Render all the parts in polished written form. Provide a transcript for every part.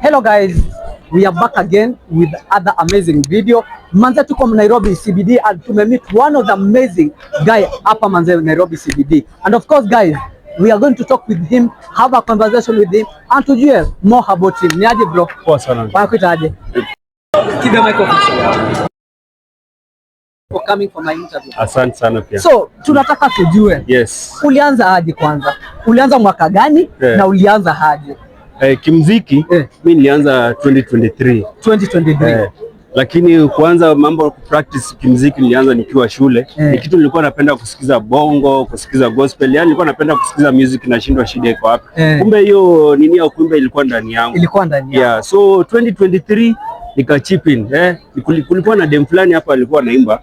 Hello guys, we are back again with other amazing video. Manze tuko Nairobi CBD and tumemeet one of the amazing guy hapa manze Nairobi CBD. And of course guys, we are going to talk with him, have a conversation with him and tujue more about him. Ni aje bro? Poa sana. Wanakuita aje? Keep the mic off. For coming for my interview. Asante sana pia. So, tunataka tujue. Yes. Ulianza aje kwanza? Ulianza mwaka gani na ulianza aje? Kimziki mimi nilianza 2023. Lakini kuanza mambo ya practice kimziki nilianza nikiwa shule. Ni kitu nilikuwa napenda kusikiza bongo, kusikiza gospel. Yaani nilikuwa napenda kusikiza music na shindwa shida iko wapi. Kumbe hiyo nini ya kumbe ilikuwa ndani yangu. Ilikuwa ndani yangu. Yeah, so 2023 nika chip in. Kulikuwa na dem fulani hapa alikuwa anaimba.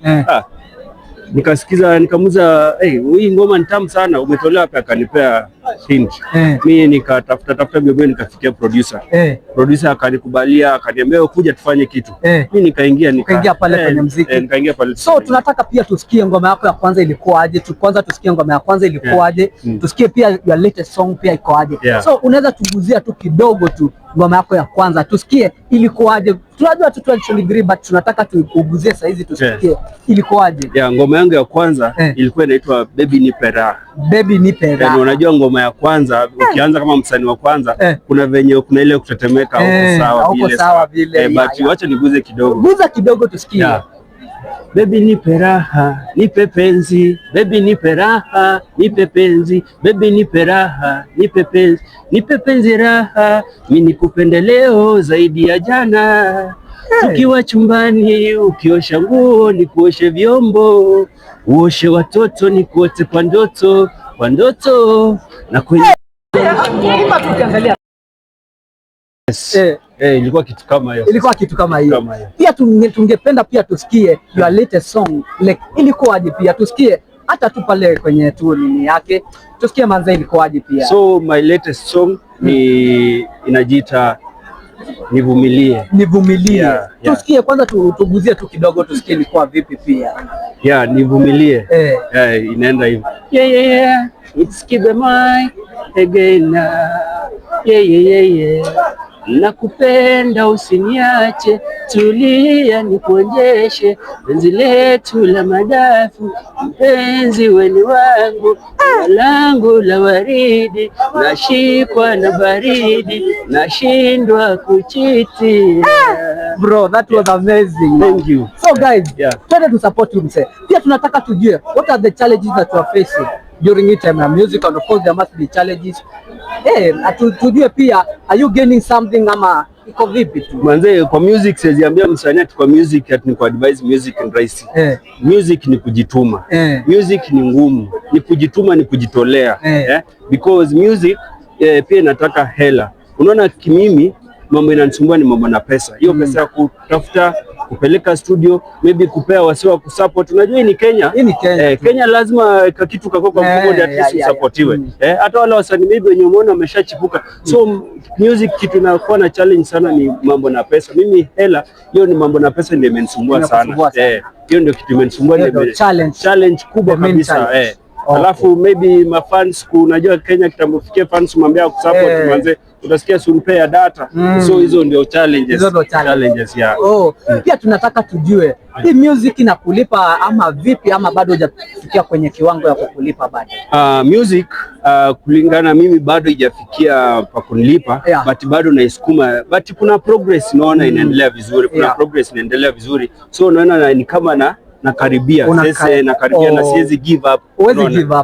Nikasikiza nikamuza, hii ngoma ni tamu sana, umetolewa hapa, akanipea hint. Mimi nikatafuta bibi, nikafikia producer. Producer akanikubalia, akaniambia kuja tufanye kitu. Mimi nikaingia pale kwenye muziki. Nikaingia pale. So tunataka pia tusikie ngoma yako ya kwanza ilikuwa aje. Kwanza tusikie ngoma ya kwanza ilikuwa aje. Tusikie pia your latest song pia iko aje. So unaweza tuguzia tu kidogo tu ngoma yako ya kwanza tusikie ilikuwa aje. Tunajua tu actually but tunataka tuguzie sasa hizi tusikie ilikuwa aje. Ngoma yangu ya kwanza ilikuwa inaitwa Baby Nipe Raha. Baby Nipe Raha. Unajua ngoma ya kwanza ukianza kama msanii wa kwanza kuna venye kuna ile kutetemeka huko sawa vile. But wacha niguze kidogo. Guza kidogo tusikie. Baby nipe raha, nipe penzi, baby nipe raha, nipe penzi, baby nipe raha, nipe penzi raha, mimi nikupende leo zaidi ya jana. Tukiwa chumbani, ukiosha nguo, nikuoshe vyombo, uoshe watoto, nikuote kwa ndoto, na kwenye ilikuwa kitu kama hiyo. Ilikuwa kitu kama hiyo. Pia tungependa pia tusikie your latest song, like ilikuwaje pia tusikie hata tu pale kwenye tu nini yake. Tusikie manze ilikuwaje pia. So my latest song ni inajiita Nivumilie. Nivumilie. Tusikie kwanza tuguzie tu kidogo tusikie ilikuwa vipi pia. Nivumilie. Inaenda hivi. Yeah. It's keep the mind again. Yeah. Nakupenda usiniache, tulia nikuonyeshe penzi letu la madafu, mpenzi weni wangu, langu la waridi, nashikwa na baridi, nashindwa kuchiti. Bro, that was amazing. Thank you. So guys, try to support him. Pia tunataka tujue what are the challenges that you are facing during your time in music, and of course there must be challenges. Tujue pia, are you gaining something ama iko vipi tu? Manze kwa music siziambia msanii ati kwa music ati ni kwa advise music and rahisi. Music ni kujituma. Music ni ngumu. Ni kujituma, ni kujitolea. Because music pia inataka hela. Unaona kimimi mambo inanisumbua ni mambo na pesa. Hiyo pesa ya kutafuta kupeleka studio, maybe kupea wasi wa kusupport. Unajua hii ni Kenya. Kenya lazima kitu kako kwa mfumo at least usupportiwe. Hata wale wasanii maybe wenye umeona wameshachipuka. So music kitu inakuwa na challenge sana ni mambo na pesa. Mimi hela hiyo ni mambo na pesa ndio imenisumbua sana. Hiyo ndio kitu imenisumbua, ndio challenge kubwa kabisa. Alafu maybe mafans, unajua Kenya kitambofikia fans mwambia kusupport manze utasikia sumpe ya data. So hizo ndio challenges. Pia tunataka tujue hii music inakulipa ama vipi, ama bado hujafikia kwenye kiwango ya kukulipa bado? Music kulingana mimi bado haijafikia pa kunilipa, but bado naisukuma, but kuna progress naona inaendelea vizuri. Progress inaendelea vizuri. So naona ni kama nakaribia na siwezi give up.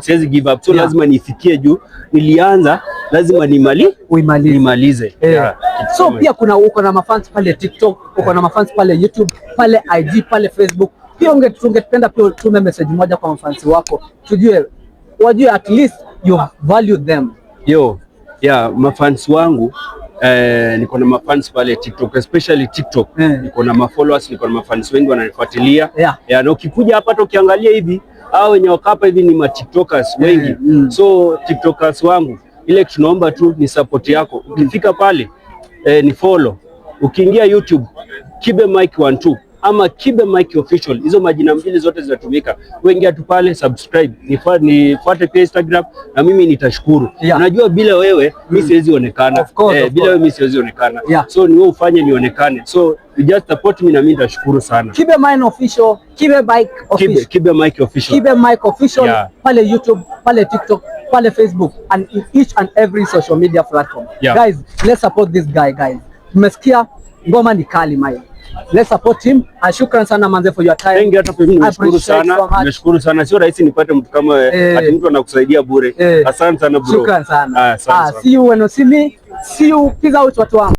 Siwezi give up. So lazima nifikie juu nilianza, lazima nimalize. So pia uko na mafans pale TikTok, uko na mafans pale YouTube, pale IG, pale Facebook. Pia ungependa pia tume message moja kwa mafans wako tujue, wajue at least you value them. Mafans wangu niko na mafans pale TikTok, especially TikTok. Niko na mafollowers, niko na mafans wengi wananifuatilia. Na ukikuja hapa hata ukiangalia hivi hao wenye wakapa hivi ni ma TikTokers wengi. So TikTokers wangu ile tunaomba tu ni support yako. Ukifika pale ni follow. Ukiingia YouTube Kibe Mike 12 ama Kibe Mike Official. Hizo majina mbili zote zinatumika. Wengi tu pale, subscribe, nifuate pia Instagram na mimi nitashukuru. Unajua bila wewe mimi siwezi onekana. Bila wewe mimi siwezi onekana. So ni wewe ufanye nionekane. So you just support me na mimi nitashukuru sana. Kibe Mike Official, Kibe Mike Official. Kibe Mike Official. Kibe Mike Official pale YouTube, pale TikTok, pale Facebook and in each and every social media platform. Guys, let's support this guy guys. Tumesikia ngoma ni kali Mike. Let's support him. And shukran sana manze for your time. Thank you, hata mimi nimeshukuru sana. Nimeshukuru sana. Sio rahisi nipate mtu kama wewe, ati mtu anakusaidia bure. Asante sana bro. Shukran sana. See you when you see me. See you. Peace out watu wangu.